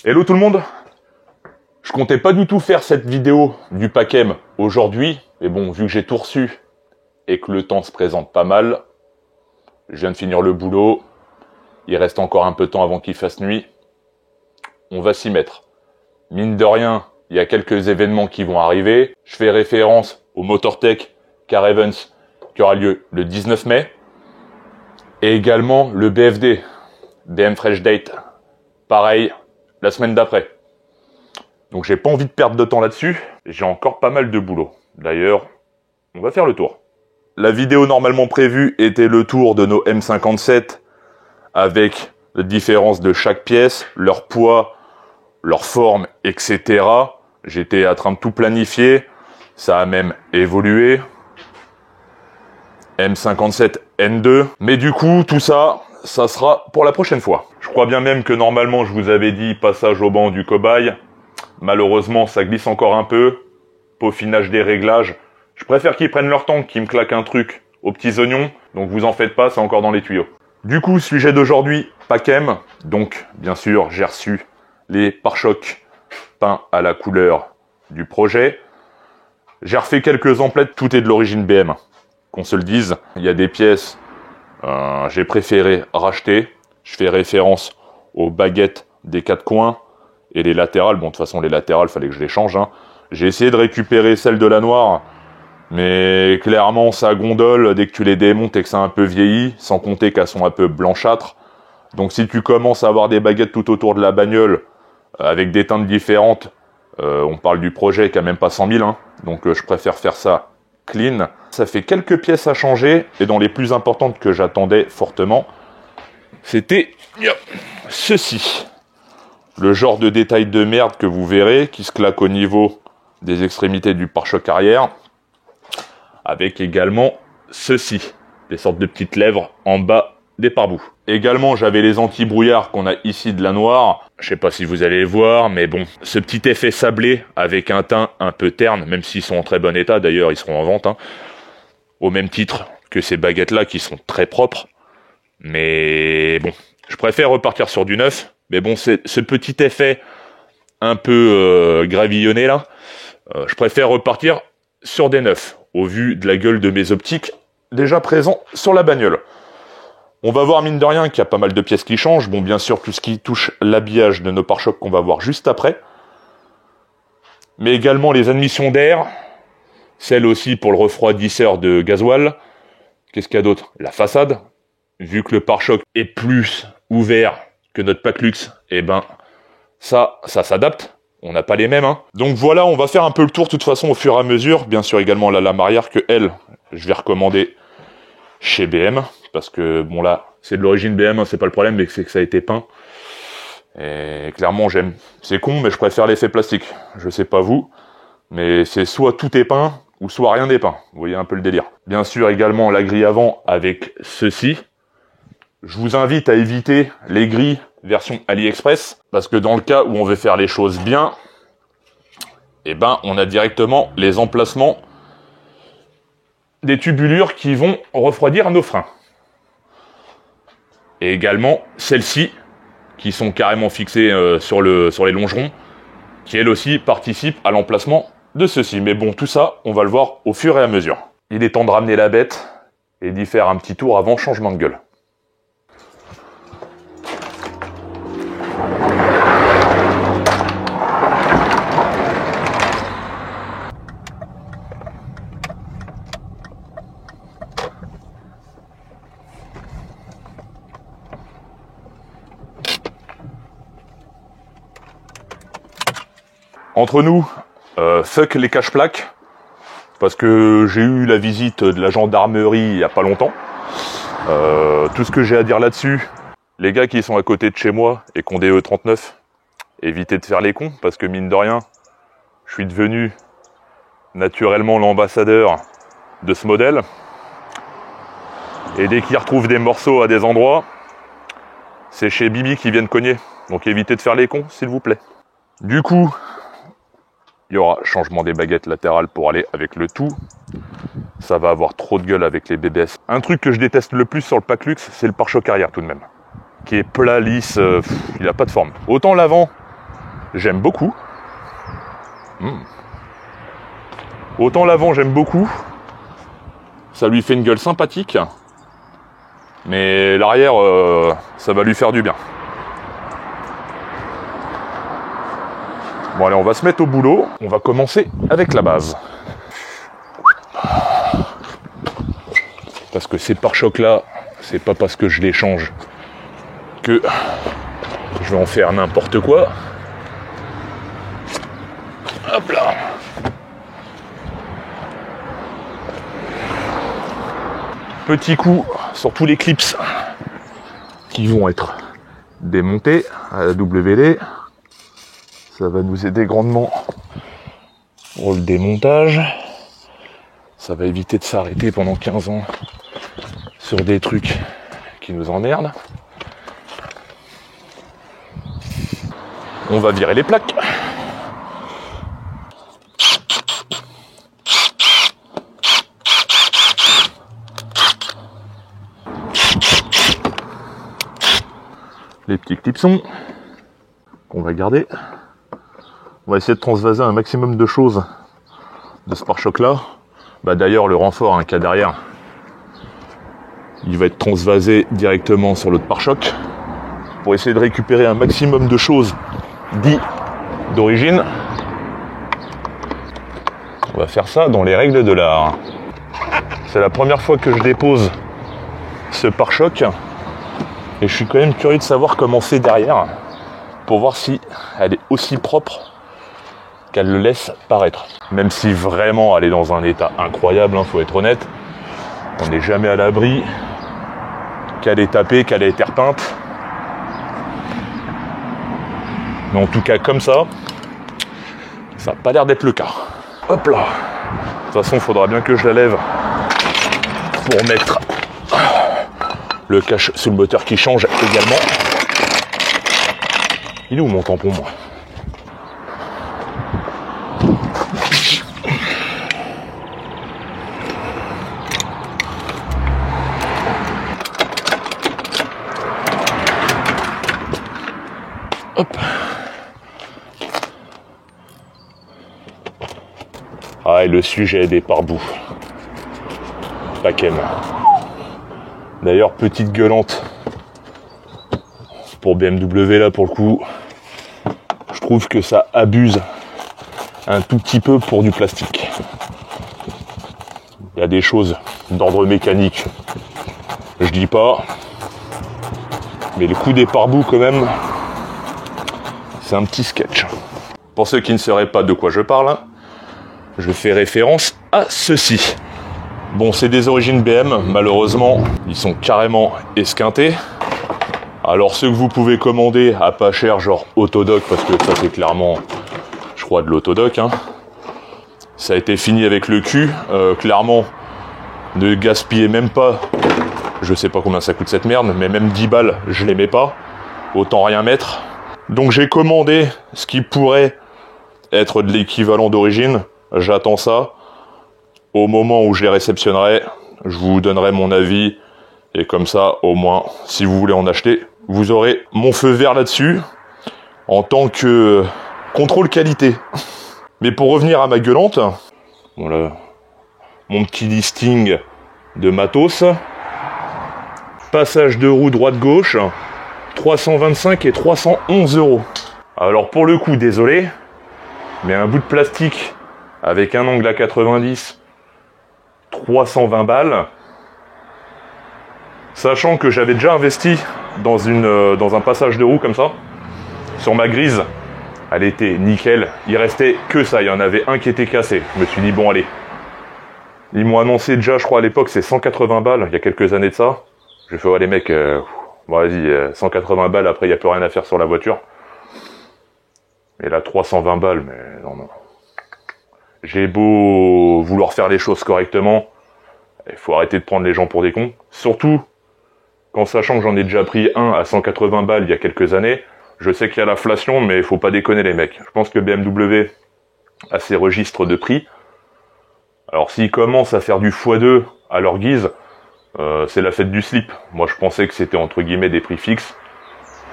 Hello tout le monde. Je comptais pas du tout faire cette vidéo du Pacem aujourd'hui, mais bon, vu que j'ai tout reçu et que le temps se présente pas mal, je viens de finir le boulot, il reste encore un peu de temps avant qu'il fasse nuit, on va s'y mettre. Mine de rien, il y a quelques événements qui vont arriver, je fais référence au Motortech Car Events qui aura lieu le 19 mai, et également le BFD, BM Fresh Date, pareil, la semaine d'après. Donc j'ai pas envie de perdre de temps là-dessus, j'ai encore pas mal de boulot. D'ailleurs, on va faire le tour. La vidéo normalement prévue était le tour de nos M57 avec la différence de chaque pièce, leur poids, leur forme, etc. J'étais en train de tout planifier, ça a même évolué. M57 N2, mais du coup tout ça, ça sera pour la prochaine fois. Je crois bien même que normalement je vous avais dit passage au banc du cobaye. Malheureusement ça glisse encore un peu, peaufinage des réglages. Je préfère qu'ils prennent leur temps, qu'ils me claquent un truc aux petits oignons, donc vous en faites pas, c'est encore dans les tuyaux. Du coup, sujet d'aujourd'hui, Pacem. Donc bien sûr j'ai reçu les pare-chocs peints à la couleur du projet. J'ai refait quelques emplettes, tout est de l'origine BM. Qu'on se le dise, il y a des pièces, j'ai préféré racheter. Je fais référence aux baguettes des quatre coins et les latérales. Bon, de toute façon, les latérales, fallait que je les change. Hein. J'ai essayé de récupérer celles de la noire, mais clairement, ça gondole dès que tu les démontes et que ça a un peu vieilli, sans compter qu'elles sont un peu blanchâtres. Donc, si tu commences à avoir des baguettes tout autour de la bagnole, avec des teintes différentes, on parle du projet qui a même pas 100 000, hein, donc je préfère faire ça clean. Ça fait quelques pièces à changer, et dans les plus importantes que j'attendais fortement, c'était ceci. Le genre de détail de merde que vous verrez, qui se claque au niveau des extrémités du pare-choc arrière, avec également ceci, des sortes de petites lèvres en bas des pare-boues. Également, j'avais les anti-brouillards qu'on a ici de la noire. Je sais pas si vous allez les voir, mais bon, ce petit effet sablé avec un teint un peu terne, même s'ils sont en très bon état, d'ailleurs ils seront en vente, hein, au même titre que ces baguettes-là qui sont très propres. Mais bon, je préfère repartir sur du neuf. Mais bon, c'est ce petit effet un peu gravillonné là, je préfère repartir sur des neufs, au vu de la gueule de mes optiques déjà présents sur la bagnole. On va voir mine de rien qu'il y a pas mal de pièces qui changent. Bon, bien sûr, tout ce qui touche l'habillage de nos pare-chocs qu'on va voir juste après. Mais également les admissions d'air, celles aussi pour le refroidisseur de gasoil. Qu'est-ce qu'il y a d'autre? La façade. Vu que le pare-choc est plus ouvert que notre Paclux, eh ben, ça s'adapte. On n'a pas les mêmes, hein. Donc voilà, on va faire un peu le tour de toute façon au fur et à mesure. Bien sûr également la lame arrière que elle, je vais recommander chez BM. Parce que bon là, c'est de l'origine BM, hein, c'est pas le problème, mais c'est que ça a été peint. Et clairement j'aime. C'est con, mais je préfère l'effet plastique. Je sais pas vous, mais c'est soit tout est peint, ou soit rien n'est peint. Vous voyez un peu le délire. Bien sûr également la grille avant avec ceci. Je vous invite à éviter les grilles version AliExpress, parce que dans le cas où on veut faire les choses bien, eh ben on a directement les emplacements des tubulures qui vont refroidir nos freins. Et également celles-ci, qui sont carrément fixées sur les longerons, qui elles aussi participent à l'emplacement de ceci. Mais bon, tout ça, on va le voir au fur et à mesure. Il est temps de ramener la bête et d'y faire un petit tour avant changement de gueule. Entre nous, fuck les cache-plaques, parce que j'ai eu la visite de la gendarmerie il y a pas longtemps. Tout ce que j'ai à dire là-dessus, les gars qui sont à côté de chez moi et qui ont des E39, évitez de faire les cons, parce que mine de rien, je suis devenu naturellement l'ambassadeur de ce modèle. Et dès qu'ils retrouvent des morceaux à des endroits, c'est chez Bibi qu'ils viennent cogner. Donc évitez de faire les cons, s'il vous plaît. Du coup, il y aura changement des baguettes latérales pour aller avec le tout. Ça va avoir trop de gueule avec les BBS. Un truc que je déteste le plus sur le pack luxe, c'est le pare-choc arrière tout de même. Qui est plat, lisse, il n'a pas de forme. Autant l'avant, j'aime beaucoup. Autant l'avant, j'aime beaucoup. Ça lui fait une gueule sympathique. Mais l'arrière, ça va lui faire du bien. Bon allez, on va se mettre au boulot. On va commencer avec la base. Parce que ces pare-chocs là, c'est pas parce que je les change que je vais en faire n'importe quoi. Hop là. Petit coup sur tous les clips qui vont être démontés à la WD. Ça va nous aider grandement pour le démontage. Ça va éviter de s'arrêter pendant 15 ans sur des trucs qui nous emmerdent. On va virer les plaques. Les petits clipsons qu'on va garder. On va essayer de transvaser un maximum de choses de ce pare-choc là. D'ailleurs le renfort qu'il y a derrière, il va être transvasé directement sur l'autre pare-choc pour essayer de récupérer un maximum de choses dites d'origine. On va faire ça dans les règles de l'art. C'est la première fois que je dépose ce pare-choc et je suis quand même curieux de savoir comment c'est derrière pour voir si elle est aussi propre qu'elle le laisse paraître. Même si vraiment elle est dans un état incroyable, faut être honnête, on n'est jamais à l'abri qu'elle est tapée, qu'elle ait été repeinte. Mais en tout cas comme ça n'a pas l'air d'être le cas. Hop là. De toute façon, il faudra bien que je la lève pour mettre le cache sous le moteur qui change également. Il est où mon tampon, moi ? Hop. Ah, et le sujet des pare-boues. Paquem. D'ailleurs, petite gueulante pour BMW là pour le coup. Je trouve que ça abuse un tout petit peu pour du plastique. Il y a des choses d'ordre mécanique, je dis pas. Mais le coup des pare-boues quand même, c'est un petit sketch. Pour ceux qui ne sauraient pas de quoi je parle, je fais référence à ceci. Bon, c'est des origines BM, malheureusement, ils sont carrément esquintés. Alors ceux que vous pouvez commander à pas cher, genre Autodoc, parce que ça c'est clairement, je crois, de l'Autodoc. Ça a été fini avec le cul. Clairement, ne gaspillez même pas, je sais pas combien ça coûte cette merde, mais même 10 balles, je les mets pas. Autant rien mettre. Donc j'ai commandé ce qui pourrait être de l'équivalent d'origine. J'attends ça. Au moment où je les réceptionnerai, je vous donnerai mon avis. Et comme ça, au moins, si vous voulez en acheter, vous aurez mon feu vert là-dessus. En tant que contrôle qualité. Mais pour revenir à ma gueulante, voilà, mon petit listing de matos. Passage de roue droite-gauche, 325 et 311 €. Alors pour le coup, désolé, mais un bout de plastique avec un angle à 90, 320 balles, sachant que j'avais déjà investi dans un passage de roue comme ça, sur ma grise, elle était nickel, il restait que ça, il y en avait un qui était cassé. Je me suis dit bon allez, ils m'ont annoncé déjà, je crois à l'époque c'est 180 balles, il y a quelques années de ça. J'ai fait ouais les mecs, bon vas-y, 180 balles, après il n'y a plus rien à faire sur la voiture. Et là 320 balles, mais non. J'ai beau vouloir faire les choses correctement, il faut arrêter de prendre les gens pour des cons. Surtout, qu'en sachant que j'en ai déjà pris un à 180 balles il y a quelques années, je sais qu'il y a l'inflation, mais il faut pas déconner les mecs. Je pense que BMW a ses registres de prix. Alors s'ils commencent à faire du x2 à leur guise, c'est la fête du slip. Moi je pensais que c'était entre guillemets des prix fixes.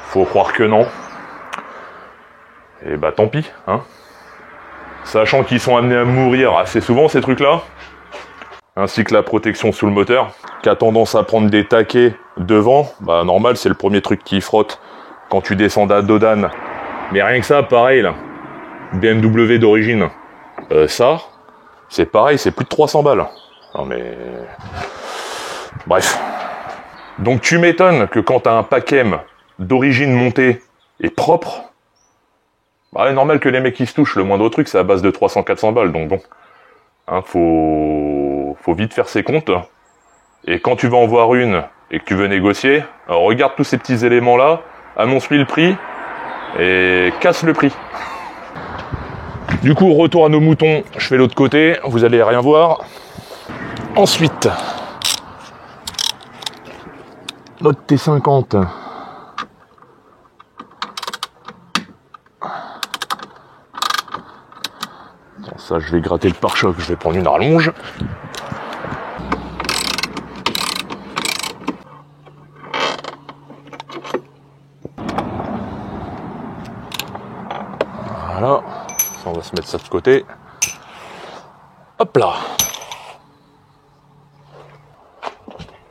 Faut croire que non. Et bah tant pis, hein. Sachant qu'ils sont amenés à mourir assez souvent ces trucs-là, ainsi que la protection sous le moteur, qui a tendance à prendre des taquets devant, bah normal c'est le premier truc qui frotte quand tu descends d'Adodane. Mais rien que ça, pareil là, BMW d'origine, ça, c'est pareil, c'est plus de 300 balles. Non mais... Bref. Donc tu m'étonnes que quand t'as un Pacem d'origine montée et propre, bah c'est normal que les mecs qui se touchent, le moindre truc c'est à base de 300-400 balles, donc bon. Hein, faut vite faire ses comptes. Et quand tu vas en voir une et que tu veux négocier, alors regarde tous ces petits éléments là, annonce-lui le prix et casse le prix. Du coup, retour à nos moutons, je fais l'autre côté, vous allez rien voir. Ensuite, notre T50. Bon, ça, je vais gratter le pare-choc, je vais prendre une rallonge. Voilà, ça, on va se mettre ça de côté. Hop là.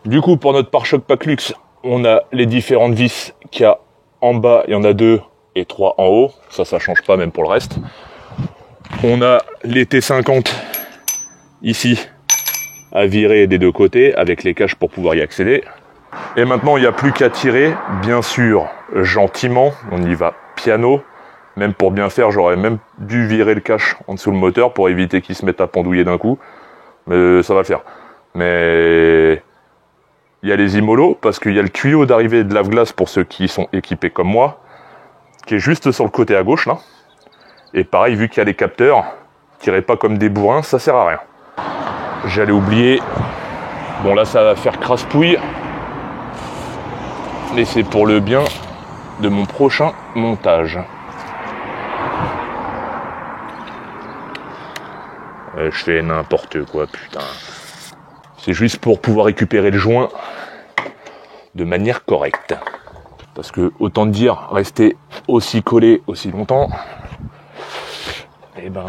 Du coup, pour notre pare-choc Paclux, on a les différentes vis qu'il y a en bas, il y en a 2 et 3 en haut. Ça change pas même pour le reste. On a les T50 ici à virer des deux côtés avec les caches pour pouvoir y accéder. Et maintenant, il n'y a plus qu'à tirer, bien sûr, gentiment. On y va piano. Même pour bien faire, j'aurais même dû virer le cache en dessous le moteur pour éviter qu'il se mette à pendouiller d'un coup. Mais ça va le faire. Mais il y a les immolos parce qu'il y a le tuyau d'arrivée de lave-glace pour ceux qui sont équipés comme moi, qui est juste sur le côté à gauche là. Et pareil, vu qu'il y a les capteurs, tirez pas comme des bourrins, ça sert à rien. J'allais oublier. Bon là, ça va faire crasse-pouille. Mais c'est pour le bien de mon prochain montage. Je fais n'importe quoi, putain. C'est juste pour pouvoir récupérer le joint de manière correcte. Parce que, autant te dire, rester aussi collé aussi longtemps, eh ben,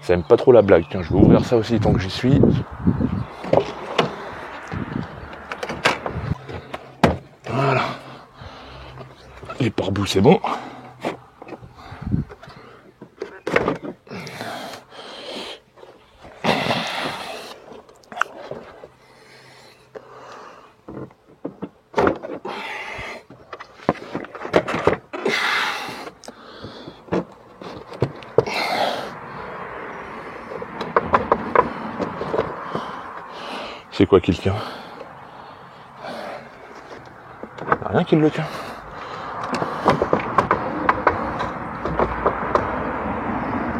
ça aime pas trop la blague. Tiens, je vais ouvrir ça aussi tant que j'y suis. Voilà. Les pare-boues, c'est bon. C'est quoi qui le tient? Rien qui le tient.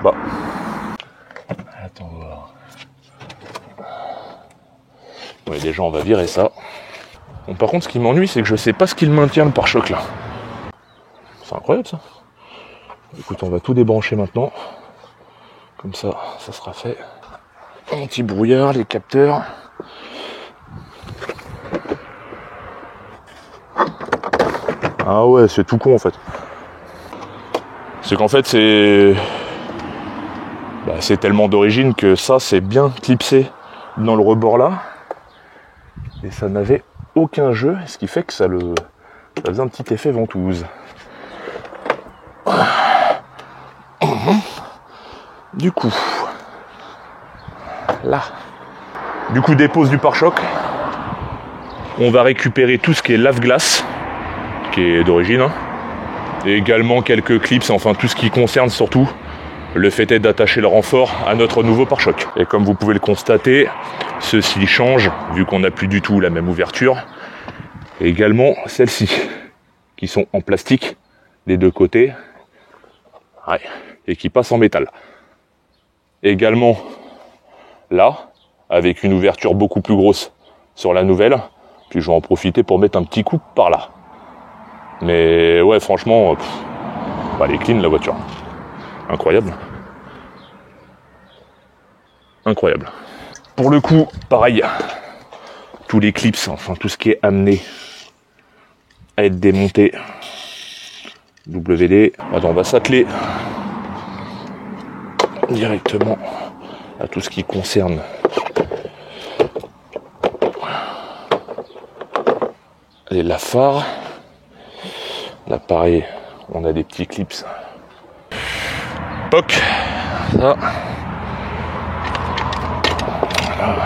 Bah. Attends voir. Ouais, déjà on va virer ça. Bon, par contre, ce qui m'ennuie, c'est que je sais pas ce qu'il maintient le pare-choc là. C'est incroyable ça. Écoute, on va tout débrancher maintenant. Comme ça, ça sera fait. Anti-brouillard, les capteurs. Ah ouais, c'est tout con en fait. C'est qu'en fait c'est tellement d'origine que ça c'est bien clipsé dans le rebord là. Et ça n'avait aucun jeu, ce qui fait que ça faisait un petit effet ventouse. Du coup, là. Du coup, dépose du pare-choc. On va récupérer tout ce qui est lave-glace, qui est d'origine, hein. Et également quelques clips, enfin tout ce qui concerne surtout le fait est d'attacher le renfort à notre nouveau pare-choc. Et comme vous pouvez le constater, ceci change, vu qu'on n'a plus du tout la même ouverture. Et également celles-ci, qui sont en plastique des deux côtés, ouais, et qui passent en métal. Et également là, avec une ouverture beaucoup plus grosse sur la nouvelle, puis je vais en profiter pour mettre un petit coup par là. Mais ouais, franchement, elle est clean la voiture. Incroyable. incroyable. Pour le coup, pareil, tous les clips, enfin tout ce qui est amené à être démonté, WD. Attends, on va s'atteler directement à tout ce qui concerne la phare. Là pareil, on a des petits clips. POC, ça. Voilà.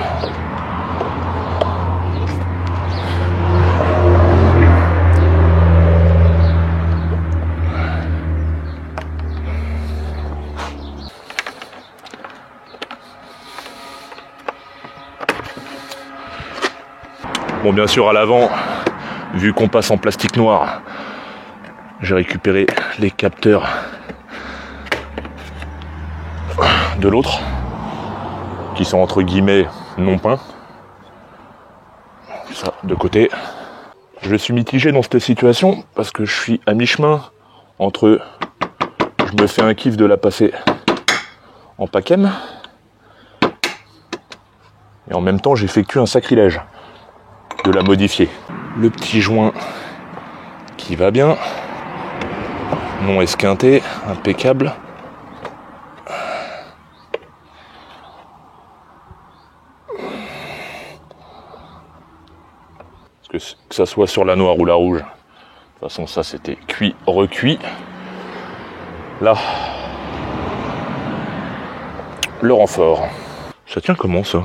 Bon, bien sûr, à l'avant, vu qu'on passe en plastique noir, j'ai récupéré les capteurs de l'autre, qui sont entre guillemets non peints. Ça, de côté. Je suis mitigé dans cette situation, parce que je suis à mi-chemin entre je me fais un kiff de la passer en Packem, et en même temps j'effectue un sacrilège de la modifier. Le petit joint qui va bien, non esquinté, impeccable. Que ça soit sur la noire ou la rouge, de toute façon ça c'était cuit, recuit. Là, le renfort. Ça tient comment ça?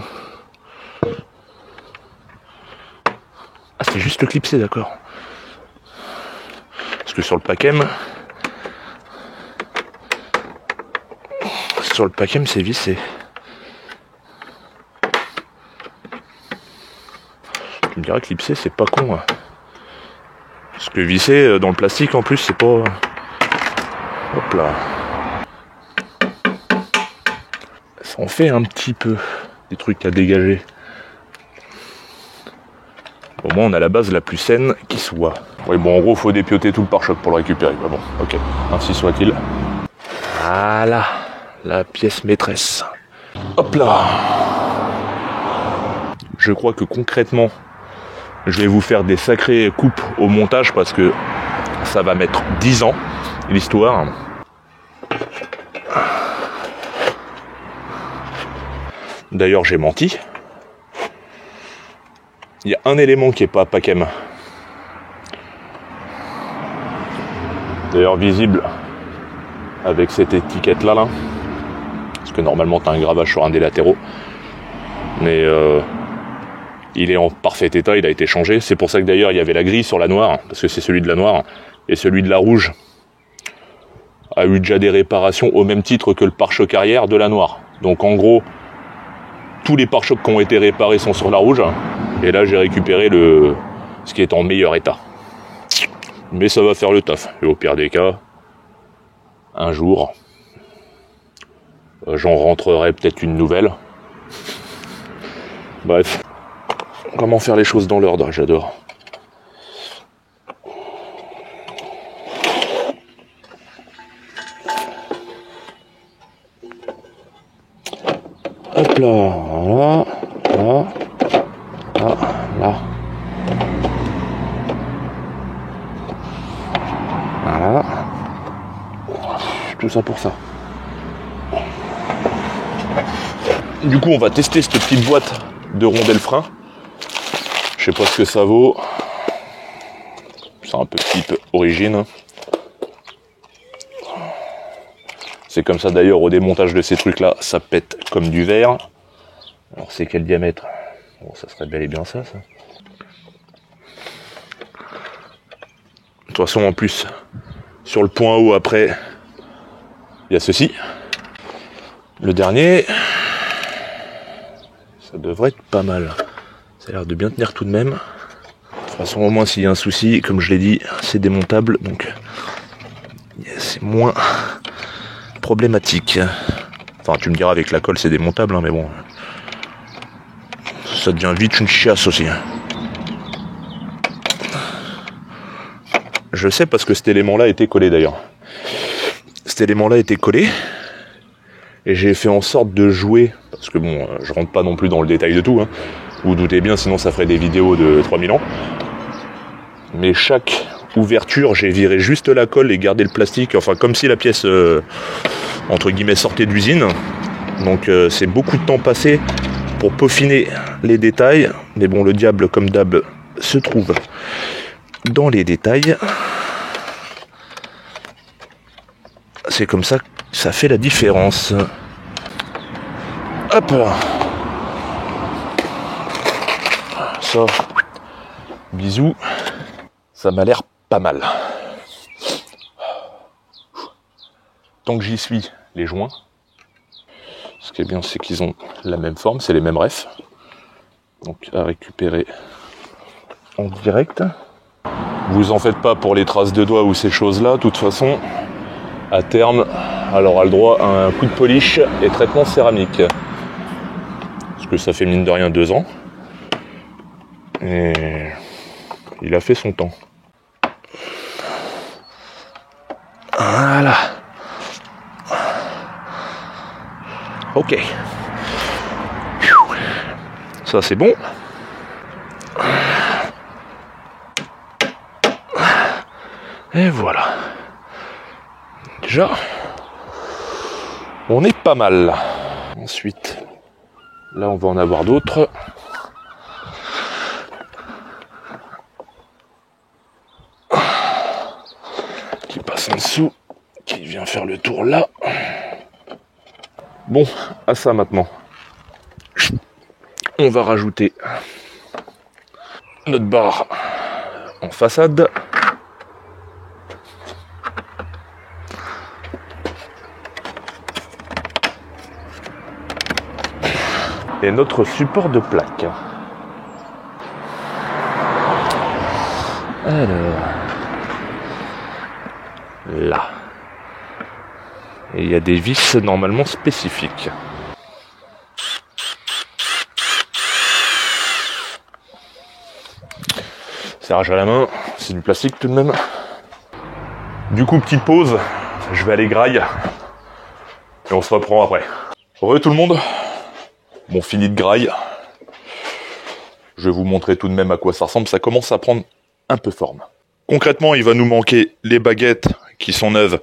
Ah, c'est juste le clipsé, d'accord. Parce que sur le Packem, c'est vissé. Tu me diras, clipsé, c'est pas con. Hein. Parce que vissé dans le plastique, en plus, c'est pas... Hop là. Ça en fait un petit peu des trucs à dégager. Au moins, on a la base la plus saine qui soit. Oui, bon, en gros, faut dépioter tout le pare-choc pour le récupérer. Bah bon, ok, ainsi soit-il. Voilà, la pièce maîtresse. Hop là. Je crois que concrètement, je vais vous faire des sacrées coupes au montage parce que ça va mettre 10 ans, l'histoire. D'ailleurs, j'ai menti. Il y a un élément qui n'est pas Packem. D'ailleurs visible avec cette étiquette là. Parce que normalement tu as un gravage sur un des latéraux. Mais il est en parfait état, il a été changé. C'est pour ça que d'ailleurs il y avait la grille sur la noire, parce que c'est celui de la noire. Et celui de la rouge a eu déjà des réparations au même titre que le pare-choc arrière de la noire. Donc en gros, tous les pare-chocs qui ont été réparés sont sur la rouge. Et là j'ai récupéré ce qui est en meilleur état. Mais ça va faire le taf. Et au pire des cas, un jour, j'en rentrerai peut-être une nouvelle. Bref. Comment faire les choses dans l'ordre, j'adore. Hop là, voilà, là, là, là. Voilà. Tout ça pour ça. Du coup, on va tester cette petite boîte de rondelles frein. Je sais pas ce que ça vaut. C'est un peu type origine. C'est comme ça d'ailleurs au démontage de ces trucs là, ça pète comme du verre. Alors c'est quel diamètre? Bon, ça serait bel et bien ça. De toute façon en plus, sur le point haut après, il y a ceci. Le dernier, ça devrait être pas mal. Ça a l'air de bien tenir tout de même. De toute façon au moins s'il y a un souci, comme je l'ai dit, c'est démontable, donc c'est moins problématique. Enfin tu me diras avec la colle c'est démontable, hein, mais bon. Ça devient vite une chiasse aussi. Je sais parce que cet élément-là était collé d'ailleurs. Cet élément-là était collé. Et j'ai fait en sorte de jouer, parce que bon, je rentre pas non plus dans le détail de tout, hein. Vous doutez bien, sinon ça ferait des vidéos de 3000 ans. Mais chaque ouverture, j'ai viré juste la colle et gardé le plastique, enfin comme si la pièce, entre guillemets, sortait d'usine. Donc c'est beaucoup de temps passé pour peaufiner les détails. Mais bon, le diable, comme d'hab, se trouve dans les détails. C'est comme ça que ça fait la différence. Hop. Ça, bisous. Ça m'a l'air pas mal. Tant que j'y suis, les joints. Ce qui est bien, c'est qu'ils ont la même forme, c'est les mêmes refs. Donc à récupérer en direct. Vous en faites pas pour les traces de doigts ou ces choses-là. De toute façon, à terme, elle aura le droit à un coup de polish et traitement céramique. Parce que ça fait mine de rien 2 ans. Et il a fait son temps. Voilà. Ok. Ça c'est bon. Et voilà. Déjà, on est pas mal. Ensuite, là on va en avoir d'autres. Qui passe en dessous, qui vient faire le tour là. Bon, à ça maintenant. On va rajouter notre barre en façade. Et notre support de plaque. Alors, là. Et il y a des vis normalement spécifiques. Serrage à la main, c'est du plastique tout de même. Du coup, petite pause, je vais aller graille. Et on se reprend après. Re tout le monde. Bon, fini de graille. Je vais vous montrer tout de même à quoi ça ressemble. Ça commence à prendre un peu forme. Concrètement, il va nous manquer les baguettes qui sont neuves.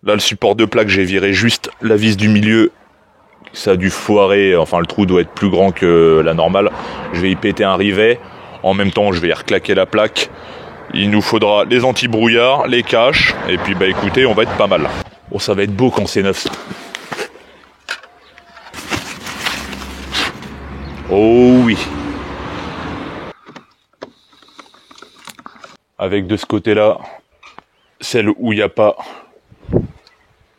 Là, le support de plaque, j'ai viré juste la vis du milieu. Ça a dû foirer. Enfin, le trou doit être plus grand que la normale. Je vais y péter un rivet. En même temps, je vais y reclaquer la plaque. Il nous faudra les anti-brouillards, les caches. Et puis, bah écoutez, on va être pas mal. Bon, ça va être beau quand c'est neuf. Oh oui. Avec de ce côté-là, celle où il n'y a pas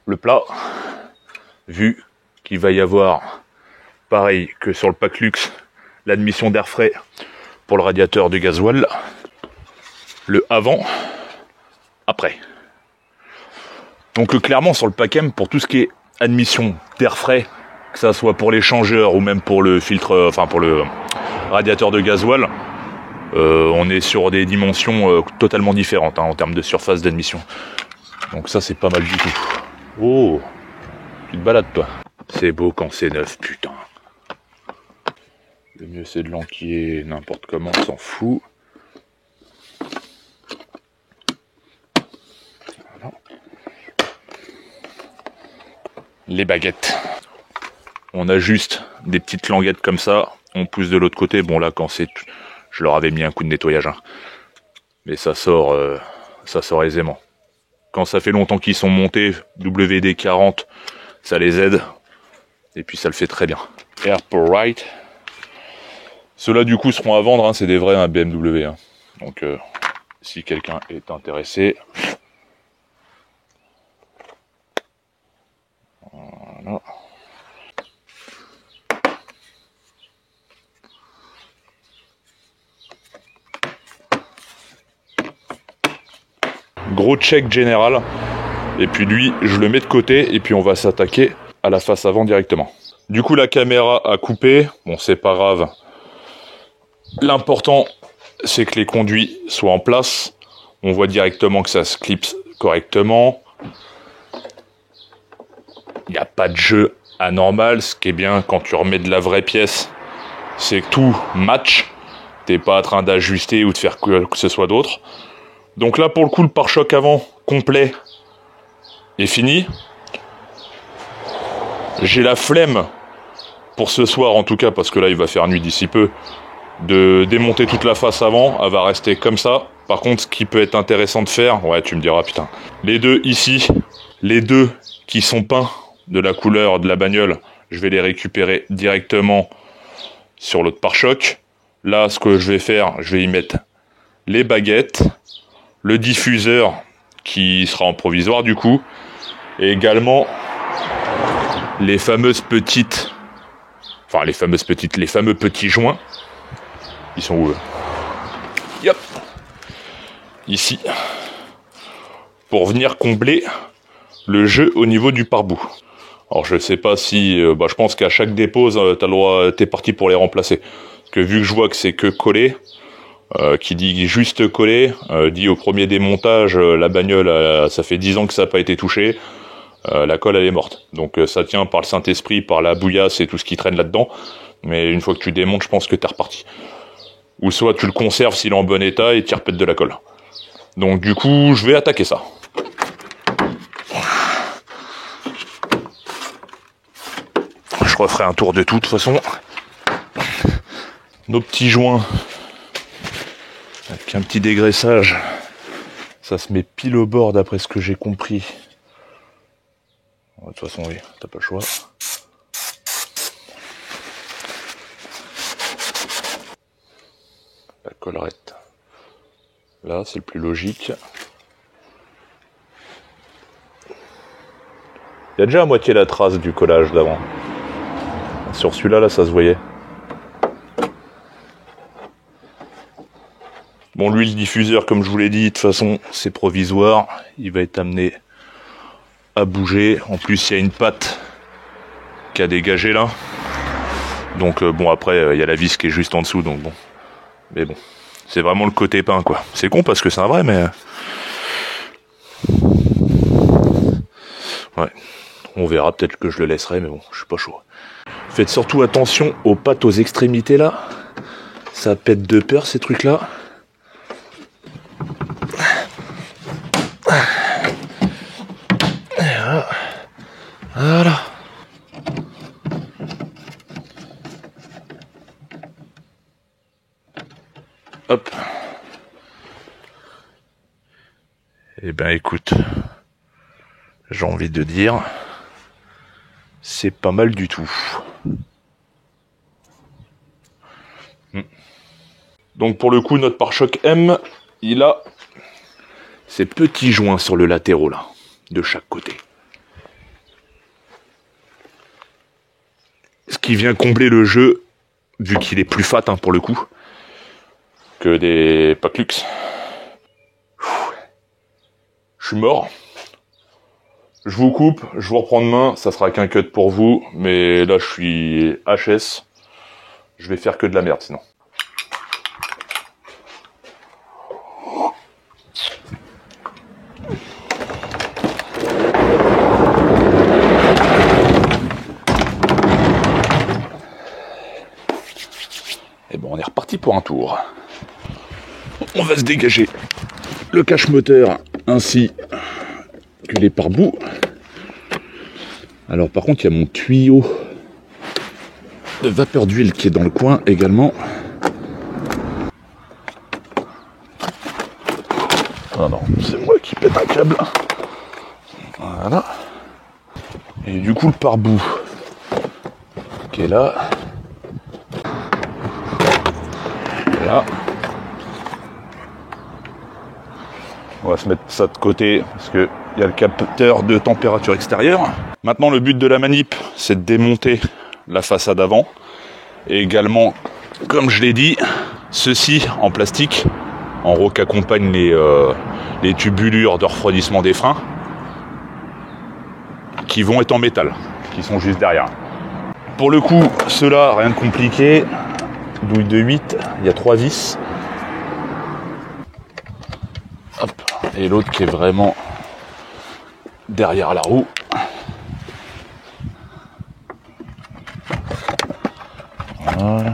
le plat, vu qu'il va y avoir, pareil que sur le pack luxe, l'admission d'air frais pour le radiateur du gasoil, le avant, après. Donc clairement sur le pack M, pour tout ce qui est admission d'air frais, que ça soit pour l'échangeur ou même pour le filtre, enfin pour le radiateur de gasoil, on est sur des dimensions totalement différentes en termes de surface d'admission. Donc ça c'est pas mal du tout. Oh, tu te balades toi. C'est beau quand c'est neuf, putain. Le mieux c'est de l'enquiller n'importe comment, on s'en fout. Voilà. Les baguettes. On a juste des petites languettes comme ça, on pousse de l'autre côté. Bon là quand c'est... Je leur avais mis un coup de nettoyage. Hein. Mais ça sort aisément. Quand ça fait longtemps qu'ils sont montés, WD-40, ça les aide. Et puis ça le fait très bien. Airporite. Ceux-là du coup seront à vendre, hein, c'est des vrais hein, BMW. Hein. Donc si quelqu'un est intéressé. Voilà. Gros check général. Et puis lui, je le mets de côté et puis on va s'attaquer à la face avant directement. Du coup, la caméra a coupé. Bon, c'est pas grave. L'important, c'est que les conduits soient en place. On voit directement que ça se clipse correctement. il n'y a pas de jeu anormal. Ce qui est bien quand tu remets de la vraie pièce, c'est que tout match. T'es pas en train d'ajuster ou de faire que ce soit d'autre. Donc là, pour le coup, le pare-choc avant complet est fini. J'ai la flemme, pour ce soir en tout cas, parce que là, il va faire nuit d'ici peu, de démonter toute la face avant. Elle va rester comme ça. Par contre, ce qui peut être intéressant de faire, ouais, tu me diras, putain. Les deux ici, les deux qui sont peints de la couleur de la bagnole, je vais les récupérer directement sur l'autre pare-choc. Là, ce que je vais faire, je vais y mettre les baguettes, le diffuseur qui sera en provisoire du coup, et également les fameuses petites, les fameux petits joints. Ils sont où eux? Yep. Ici. Pour venir combler le jeu au niveau du pare-boue. Alors je sais pas si, je pense qu'à chaque dépose, t'as le droit, t'es parti pour les remplacer. Parce que vu que je vois que c'est que collé, qui dit juste collé, dit au premier démontage, la bagnole, ça fait 10 ans que ça n'a pas été touché, la colle elle est morte. Donc ça tient par le Saint-Esprit, par la bouillasse et tout ce qui traîne là-dedans. Mais une fois que tu démontes, je pense que t'es reparti. Ou soit tu le conserves s'il est en bon état et t'y repètes de la colle. Donc du coup, je vais attaquer ça. Je referai un tour de tout, de toute façon. Nos petits joints, avec un petit dégraissage, ça se met pile au bord d'après ce que j'ai compris. De toute façon, oui, t'as pas le choix. La collerette. Là, c'est le plus logique. Il y a déjà à moitié la trace du collage d'avant. Sur celui-là, là, ça se voyait. Bon, lui, le diffuseur, comme je vous l'ai dit, de toute façon, c'est provisoire. Il va être amené à bouger. En plus, il y a une patte qui a dégagé là. Donc, bon, après, il y a la vis qui est juste en dessous. Donc, bon. Mais bon, c'est vraiment le côté peint, quoi. C'est con parce que c'est un vrai, mais... Ouais. On verra, peut-être que je le laisserai, mais bon, je suis pas chaud. Faites surtout attention aux pattes aux extrémités, là. Ça pète de peur, ces trucs-là. Voilà. Hop. Eh ben écoute, j'ai envie de dire, c'est pas mal du tout. Donc pour le coup, notre pare-choc M, il a ces petits joints sur le latéraux là, de chaque côté. Ce qui vient combler le jeu, vu qu'il est plus fat pour le coup, que des Paclux. Je suis mort. Je vous coupe, je vous reprends demain, ça sera qu'un cut pour vous, mais là je suis HS. Je vais faire que de la merde sinon. Et bon, on est reparti pour un tour. On va se dégager le cache moteur ainsi que les pare-boues. Alors par contre, il y a mon tuyau de vapeur d'huile qui est dans le coin également. Ah non, c'est moi qui pète un câble. Voilà. Et du coup, le pare-boue qui est là. Là. On va se mettre ça de côté parce que il y a le capteur de température extérieure. Maintenant, le but de la manip, c'est de démonter la façade avant. Et également, comme je l'ai dit, ceci en plastique, en gros qu'accompagnent les tubulures de refroidissement des freins, qui vont être en métal, qui sont juste derrière. Pour le coup, ceux-là, rien de compliqué. Douille de 8, il y a 3 vis. Hop. Et l'autre qui est vraiment derrière la roue. Voilà.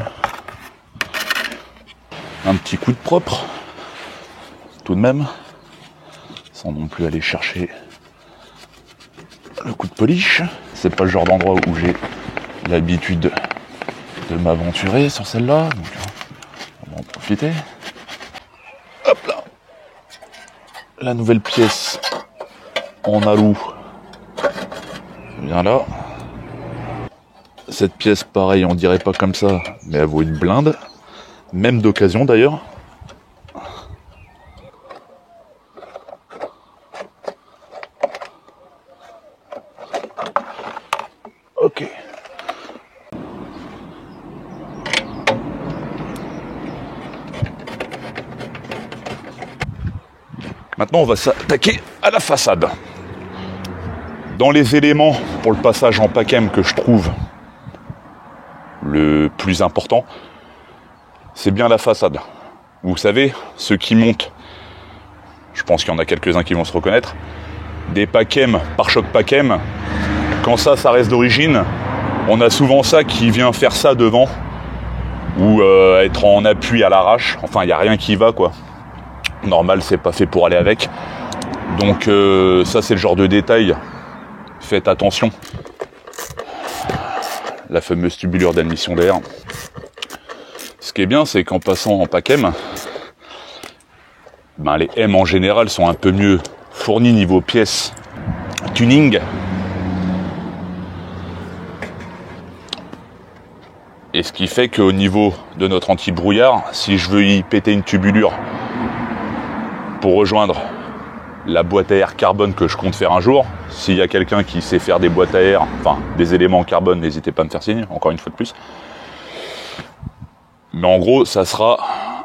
Un petit coup de propre, tout de même, sans non plus aller chercher le coup de polish. C'est pas le genre d'endroit où j'ai l'habitude de m'aventurer sur celle-là, donc on va en profiter. Hop là, la nouvelle pièce en alou vient là. Cette pièce, pareil, on dirait pas comme ça, mais elle vaut une blinde, même d'occasion d'ailleurs. Ok. Maintenant, on va s'attaquer à la façade. Dans les éléments pour le passage en PACM que je trouve le plus important, c'est bien la façade. Vous savez, ceux qui montent, je pense qu'il y en a quelques-uns qui vont se reconnaître, des PACM, pare-choc PACM, quand ça reste d'origine, on a souvent ça qui vient faire ça devant, ou être en appui à l'arrache, enfin il n'y a rien qui va quoi. Normal, c'est pas fait pour aller avec. Donc ça c'est le genre de détail, faites attention. La fameuse tubulure d'admission d'air. Ce qui est bien, c'est qu'en passant en PACM, ben les M en général sont un peu mieux fournis niveau pièces tuning. Et ce qui fait qu'au niveau de notre anti-brouillard, si je veux y péter une tubulure pour rejoindre la boîte à air carbone que je compte faire un jour, s'il y a quelqu'un qui sait faire des boîtes à air, enfin des éléments en carbone, n'hésitez pas à me faire signe, encore une fois de plus. Mais en gros, ça sera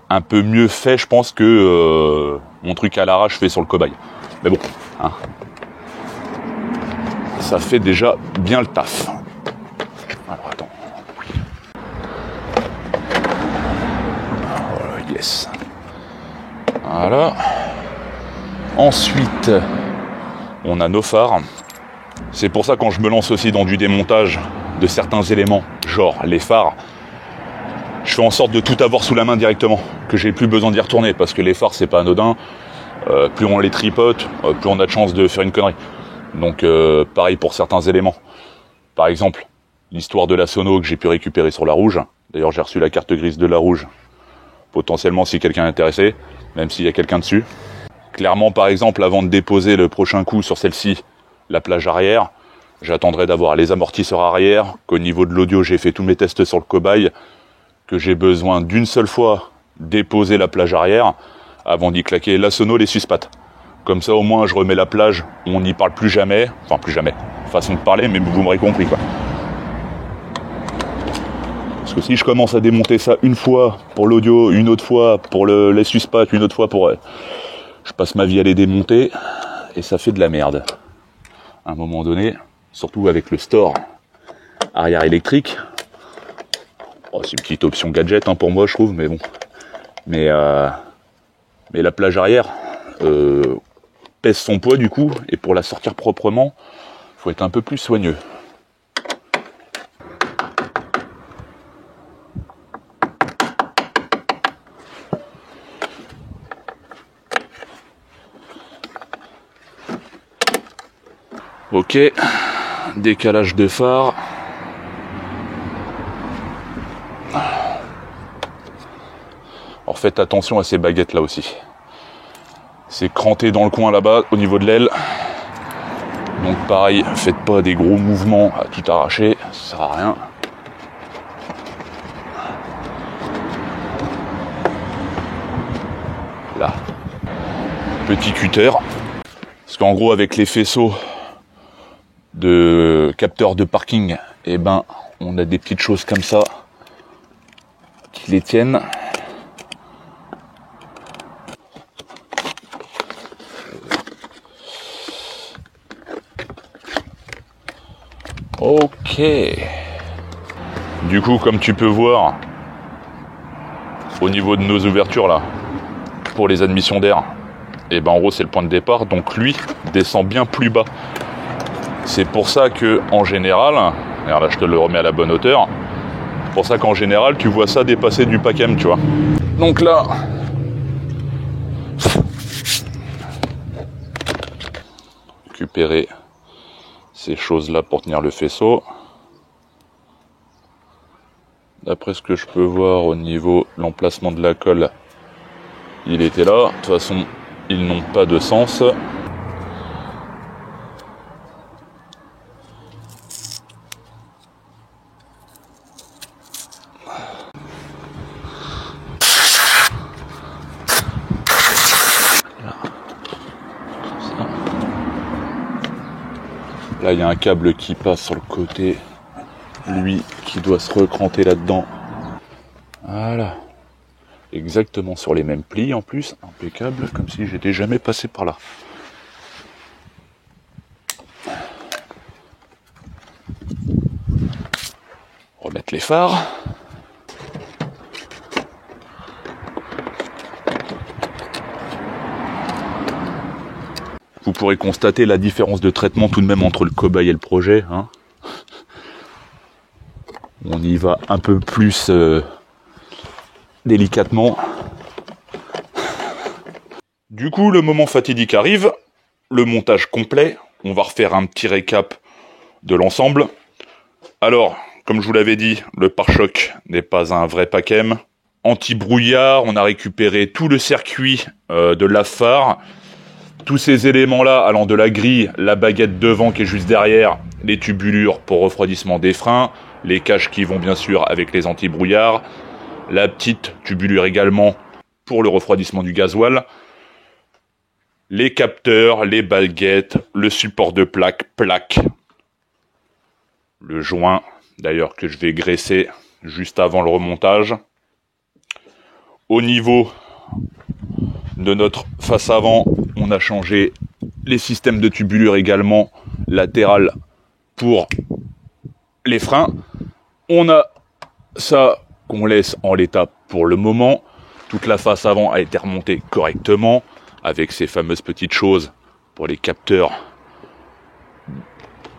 un peu mieux fait, je pense, que mon truc à l'arrache fait sur le cobaye. Mais bon, hein, ça fait déjà bien le taf. Alors attends. Voilà, yes. Voilà. Ensuite, on a nos phares. C'est pour ça quand je me lance aussi dans du démontage de certains éléments, genre les phares, je fais en sorte de tout avoir sous la main directement, que j'ai plus besoin d'y retourner, parce que les phares c'est pas anodin. Plus on les tripote, plus on a de chance de faire une connerie. Donc pareil pour certains éléments. Par exemple, l'histoire de la sono que j'ai pu récupérer sur la rouge. D'ailleurs j'ai reçu la carte grise de la rouge, potentiellement si quelqu'un est intéressé, même s'il y a quelqu'un dessus. Clairement, par exemple, avant de déposer le prochain coup sur celle-ci, la plage arrière, j'attendrai d'avoir les amortisseurs arrière, qu'au niveau de l'audio, j'ai fait tous mes tests sur le cobaye, que j'ai besoin d'une seule fois déposer la plage arrière, avant d'y claquer la sono, les suspattes. Comme ça, au moins, je remets la plage, on n'y parle plus jamais, enfin plus jamais, façon de parler, mais vous m'aurez compris, quoi. Parce que si je commence à démonter ça une fois pour l'audio, une autre fois pour les suspattes, une autre fois pour... je passe ma vie à les démonter et ça fait de la merde. À un moment donné, surtout avec le store arrière électrique. Oh, c'est une petite option gadget hein, pour moi je trouve, mais bon. Mais la plage arrière pèse son poids du coup, et pour la sortir proprement, faut être un peu plus soigneux. Ok, décalage de phare. Alors faites attention à ces baguettes là aussi. C'est cranté dans le coin là-bas au niveau de l'aile. Donc pareil, faites pas des gros mouvements à tout arracher, ça sert à rien. Là, petit cutter. Parce qu'en gros avec les faisceaux de capteurs de parking, et ben on a des petites choses comme ça qui les tiennent. Ok. Du coup, comme tu peux voir, au niveau de nos ouvertures là, pour les admissions d'air, et ben en gros c'est le point de départ, donc lui descend bien plus bas. C'est pour ça que en général, regarde là je te le remets à la bonne hauteur, pour ça qu'en général, tu vois ça dépasser du PACAM, tu vois. Donc là... récupérer ces choses-là pour tenir le faisceau. D'après ce que je peux voir au niveau de l'emplacement de la colle, il était là. De toute façon, ils n'ont pas de sens. Là, il y a un câble qui passe sur le côté, lui qui doit se recranter là-dedans. Voilà. Exactement sur les mêmes plis en plus, impeccable, comme si j'étais jamais passé par là. Remettre les phares. Vous pourrez constater la différence de traitement tout de même entre le cobaye et le projet. Hein. On y va un peu plus délicatement. Du coup, le moment fatidique arrive. Le montage complet. On va refaire un petit récap de l'ensemble. Alors, comme je vous l'avais dit, le pare-choc n'est pas un vrai PACAM. Anti-brouillard, on a récupéré tout le circuit de lave-phare. Tous ces éléments-là allant de la grille, la baguette devant qui est juste derrière, les tubulures pour refroidissement des freins, les caches qui vont bien sûr avec les anti-brouillards, la petite tubulure également pour le refroidissement du gasoil, les capteurs, les baguettes, le support de plaque, le joint d'ailleurs que je vais graisser juste avant le remontage. Au niveau de notre face avant, on a changé les systèmes de tubulure également latérales pour les freins. On a ça qu'on laisse en l'état pour le moment. Toute la face avant a été remontée correctement avec ces fameuses petites choses pour les capteurs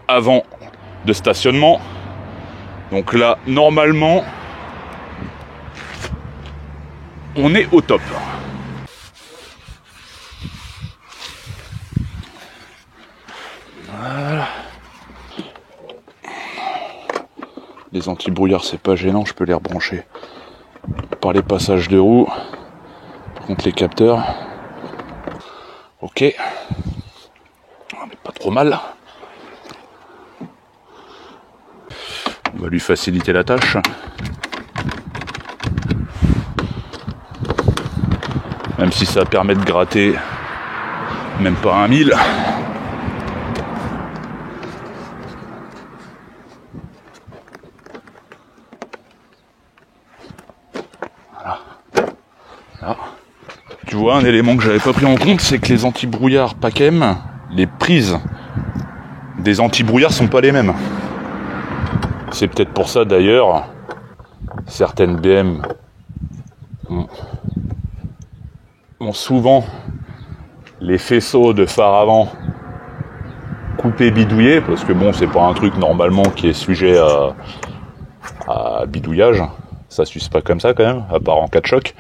avant de stationnement. Donc là, normalement, on est au top. Voilà. Les anti-brouillards, c'est pas gênant, je peux les rebrancher par les passages de roue. Par contre, les capteurs, ok, on n'est pas trop mal. On va lui faciliter la tâche. Même si ça permet de gratter même pas 1000. Tu vois, un élément que j'avais pas pris en compte, c'est que les anti-brouillards PACAM, les prises des anti-brouillards sont pas les mêmes. C'est peut-être pour ça d'ailleurs, certaines BM ont souvent les faisceaux de phare avant coupés, bidouillés, parce que bon, c'est pas un truc normalement qui est sujet à bidouillage. Ça s'use pas comme ça quand même, à part en cas de choc.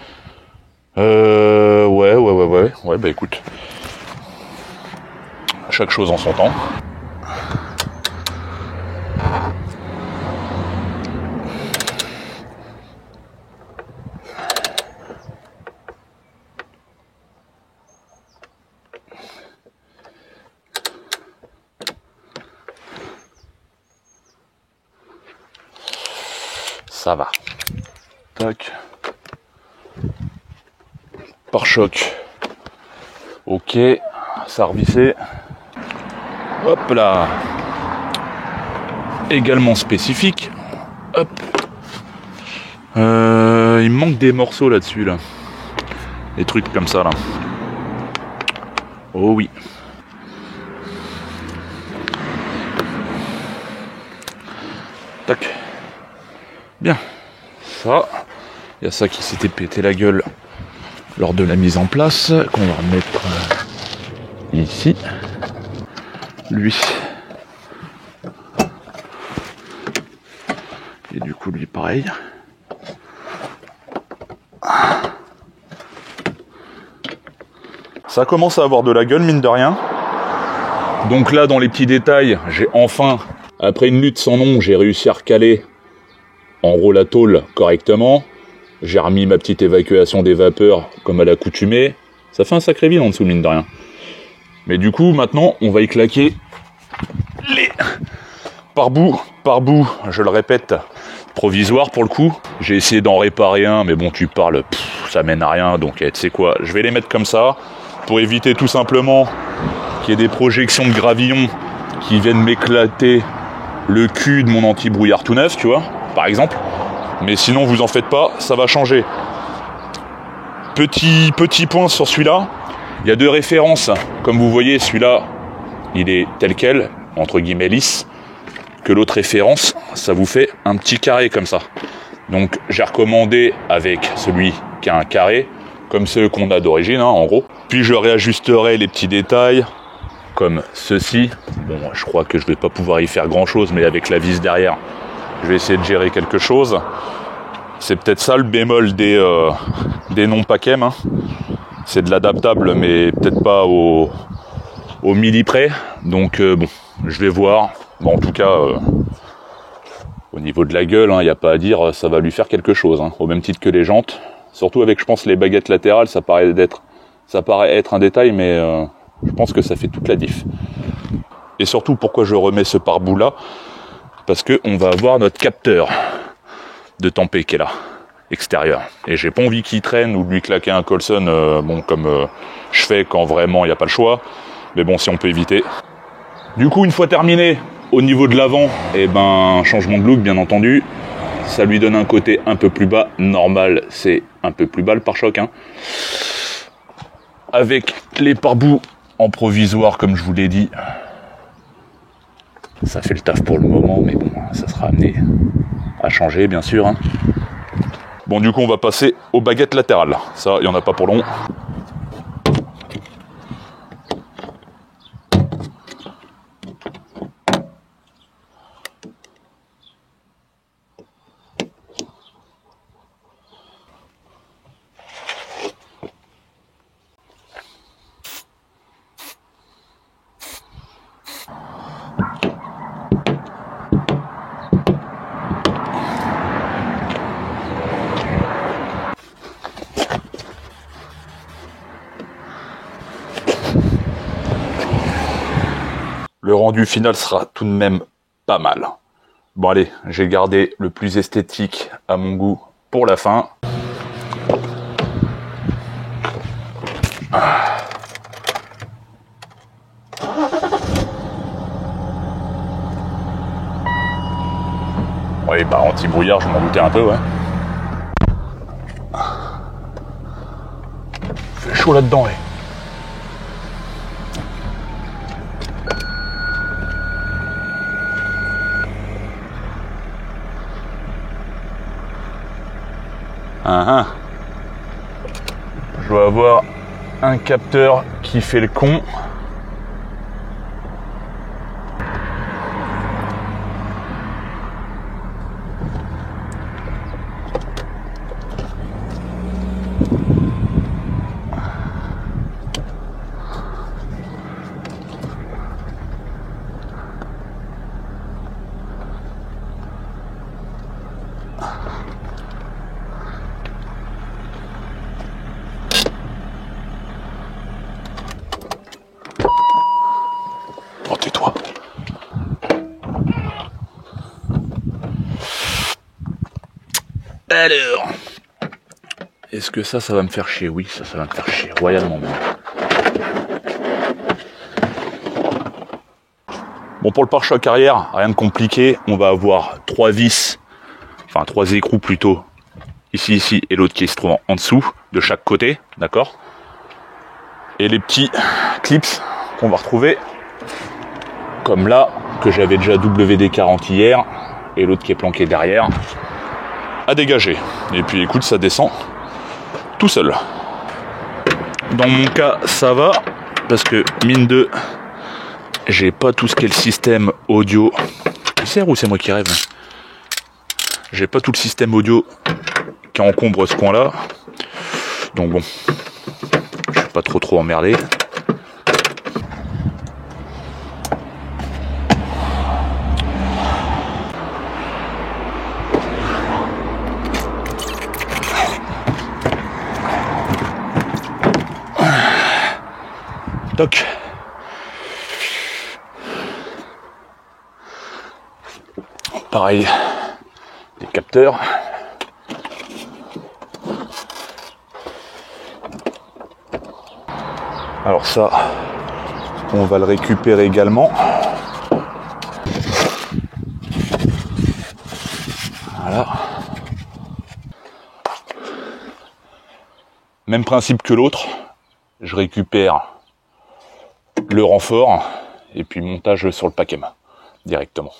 Ouais, bah écoute. Chaque chose en son temps. Ça va. Tac. Pare-choc. Ok. Ça a revissé. Hop là. Également spécifique. Hop. Il me manque des morceaux là-dessus là. Des trucs comme ça là. Oh oui. Tac. Bien. Ça. Il y a ça qui s'était pété la gueule lors de la mise en place, qu'on va remettre ici. Lui. Et du coup, lui, pareil. Ça commence à avoir de la gueule, mine de rien. Donc là, dans les petits détails, j'ai enfin, après une lutte sans nom, j'ai réussi à recaler en gros la tôle correctement. J'ai remis ma petite évacuation des vapeurs comme à l'accoutumée. Ça fait un sacré vide en dessous, mine de rien. Mais du coup, maintenant, on va y claquer les par bout, je le répète, provisoire pour le coup. J'ai essayé d'en réparer un, mais bon, tu parles, ça mène à rien. Donc, tu sais quoi, je vais les mettre comme ça pour éviter tout simplement qu'il y ait des projections de gravillon qui viennent m'éclater le cul de mon anti-brouillard tout neuf, tu vois, par exemple. Mais sinon, vous en faites pas, ça va changer. Petit point sur celui-là. Il y a 2 références. Comme vous voyez, celui-là, il est tel quel, entre guillemets lisse. Que l'autre référence, ça vous fait un petit carré comme ça. Donc, j'ai recommandé avec celui qui a un carré, comme ceux qu'on a d'origine, hein, en gros. Puis, je réajusterai les petits détails, comme ceci. Bon, je crois que je vais pas pouvoir y faire grand-chose, mais avec la vis derrière, je vais essayer de gérer quelque chose. C'est peut-être ça le bémol des non-Pacem. Hein. C'est de l'adaptable, mais peut-être pas au milli près. Donc bon, je vais voir. Bon, en tout cas, au niveau de la gueule, il n'y a pas à dire, ça va lui faire quelque chose. Hein, au même titre que les jantes. Surtout avec, je pense, les baguettes latérales, ça paraît être un détail, mais je pense que ça fait toute la diff. Et surtout, pourquoi je remets ce pare-bout là ? Parce que on va avoir notre capteur de tempé qui est là, extérieur. Et j'ai pas envie qu'il traîne ou de lui claquer un Colson, bon, comme je fais quand vraiment il n'y a pas le choix. Mais bon, si on peut éviter. Du coup, une fois terminé, au niveau de l'avant, changement de look, bien entendu. Ça lui donne un côté un peu plus bas. Normal, c'est un peu plus bas le pare-choc. Hein. Avec les pare-bouts en provisoire, comme je vous l'ai dit. Ça fait le taf pour le moment, mais bon, ça sera amené à changer, bien sûr. Hein. Bon, du coup, on va passer aux baguettes latérales. Ça, il n'y en a pas pour long. Le rendu final sera tout de même pas mal. Bon allez, j'ai gardé le plus esthétique à mon goût pour la fin. Oui, anti-brouillard, je m'en doutais un peu, ouais. Fait chaud là-dedans, ouais. Je dois avoir un capteur qui fait le con. Oh, tais-toi. Alors, est-ce que ça va me faire chier? Oui, ça va me faire chier, royalement même. Bon, pour le pare-choc arrière, rien de compliqué. On va avoir 3 vis, enfin 3 écrous plutôt, ici, et l'autre qui se trouve en dessous, de chaque côté, d'accord? Et les petits clips qu'on va retrouver, comme là, que j'avais déjà WD-40 hier, et l'autre qui est planqué derrière, à dégager. Et puis écoute, ça descend tout seul. Dans mon cas, ça va, parce que mine de, j'ai pas tout ce qu'est le système audio. Tu sais ou c'est moi qui rêve? J'ai pas tout le système audio qui encombre ce coin-là. Donc bon, je suis pas trop emmerdé. Toc. Pareil, les capteurs. Alors ça, on va le récupérer également. Voilà. Même principe que l'autre, je récupère le renfort et puis montage sur le Pacem directement.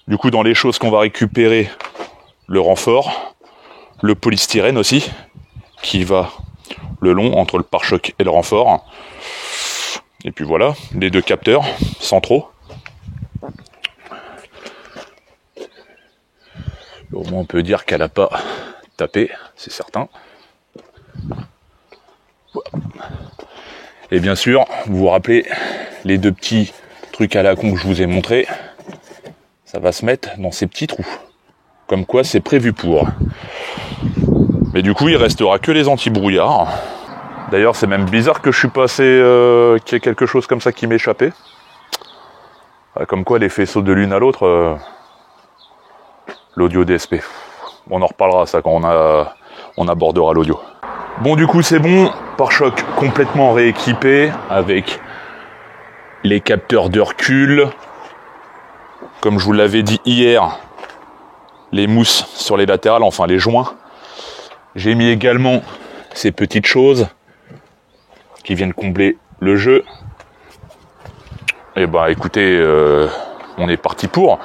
Du coup, dans les choses qu'on va récupérer, le renfort, le polystyrène aussi, qui va le long entre le pare-choc et le renfort. Et puis voilà, les 2 capteurs centraux. Au moins on peut dire qu'elle n'a pas tapé, c'est certain. Et bien sûr, vous vous rappelez les 2 petits trucs à la con que je vous ai montré, ça va se mettre dans ces petits trous. Comme quoi c'est prévu pour. Mais du coup il restera que les anti-brouillards. D'ailleurs c'est même bizarre que je suis passé qu'il y ait quelque chose comme ça qui m'échappait. Comme quoi les faisceaux de l'une à l'autre, l'audio DSP. On en reparlera ça quand on abordera l'audio. Bon du coup c'est bon, pare-choc complètement rééquipé avec les capteurs de recul. Comme je vous l'avais dit hier, les mousses sur les latérales, enfin les joints. J'ai mis également ces petites choses qui viennent combler le jeu. Et bah écoutez, on est parti pour.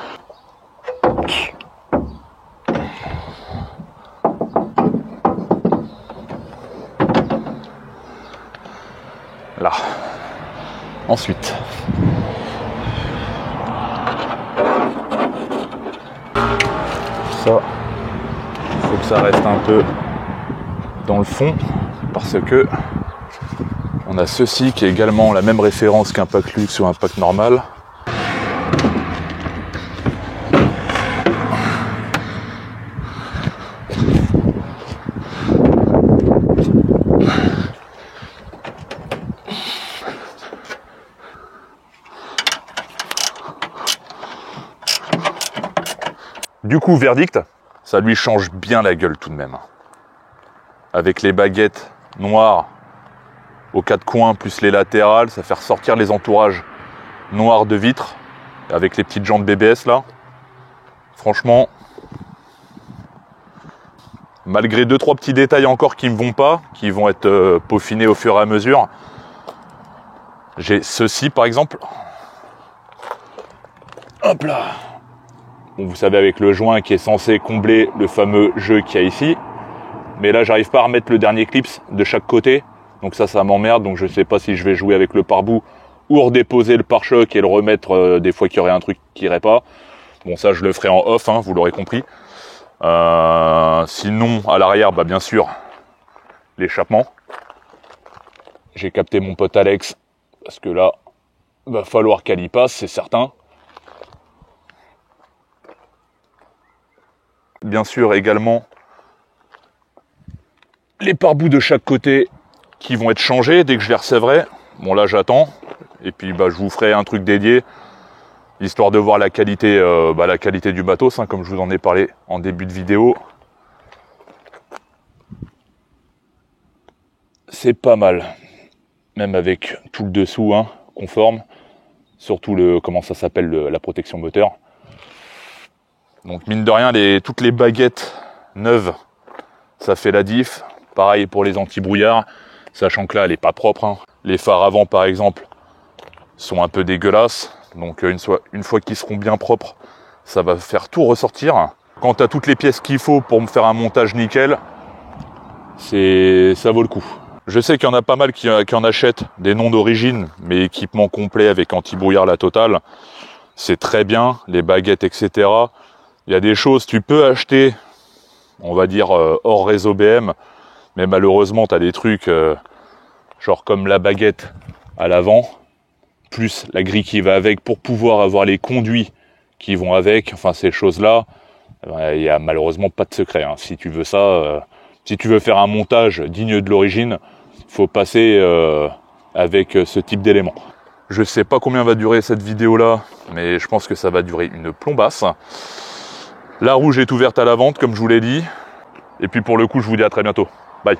Là. Ensuite. Ça, il faut que ça reste un peu dans le fond parce que on a ceci qui est également la même référence qu'un pack luxe ou un pack normal. Du coup, verdict, ça lui change bien la gueule tout de même. Avec les baguettes noires aux 4 coins, plus les latérales, ça fait ressortir les entourages noirs de vitres, avec les petites jantes BBS là. Franchement, malgré 2-3 petits détails encore qui ne me vont pas, qui vont être peaufinés au fur et à mesure, j'ai ceci par exemple. Hop là. Bon, vous savez, avec le joint qui est censé combler le fameux jeu qu'il y a ici. Mais là, j'arrive pas à remettre le dernier clips de chaque côté. Donc ça m'emmerde. Donc je sais pas si je vais jouer avec le pare-bout ou redéposer le pare-choc et le remettre des fois qu'il y aurait un truc qui irait pas. Bon, ça, je le ferai en off, hein, vous l'aurez compris. Sinon, à l'arrière, bah bien sûr, l'échappement. J'ai capté mon pote Alex. Parce que là, va falloir qu'elle y passe, c'est certain. Bien sûr également les pare-bouts de chaque côté qui vont être changés dès que je les recevrai. Bon là j'attends et puis bah, je vous ferai un truc dédié histoire de voir la qualité du matos, hein, comme je vous en ai parlé en début de vidéo. C'est pas mal, même avec tout le dessous hein, conforme, surtout la protection moteur. Donc mine de rien, toutes les baguettes neuves, ça fait la diff. Pareil pour les anti-brouillards, sachant que là, elle n'est pas propre. Hein. Les phares avant, par exemple, sont un peu dégueulasses. Donc une fois qu'ils seront bien propres, ça va faire tout ressortir. Quand tu as toutes les pièces qu'il faut pour me faire un montage nickel, ça vaut le coup. Je sais qu'il y en a pas mal qui en achètent des noms d'origine, mais équipement complet avec anti-brouillard la totale, c'est très bien, les baguettes, etc. Il y a des choses, tu peux acheter, on va dire, hors réseau BM, Mais malheureusement, tu as des trucs genre comme la baguette à l'avant, plus la grille qui va avec pour pouvoir avoir les conduits qui vont avec, enfin ces choses-là, il y a malheureusement pas de secret. Hein. Si tu veux ça, si tu veux faire un montage digne de l'origine, faut passer avec ce type d'éléments. Je sais pas combien va durer cette vidéo-là, mais je pense que ça va durer une plombasse. La rouge est ouverte à la vente, comme je vous l'ai dit. Et puis pour le coup, je vous dis à très bientôt. Bye.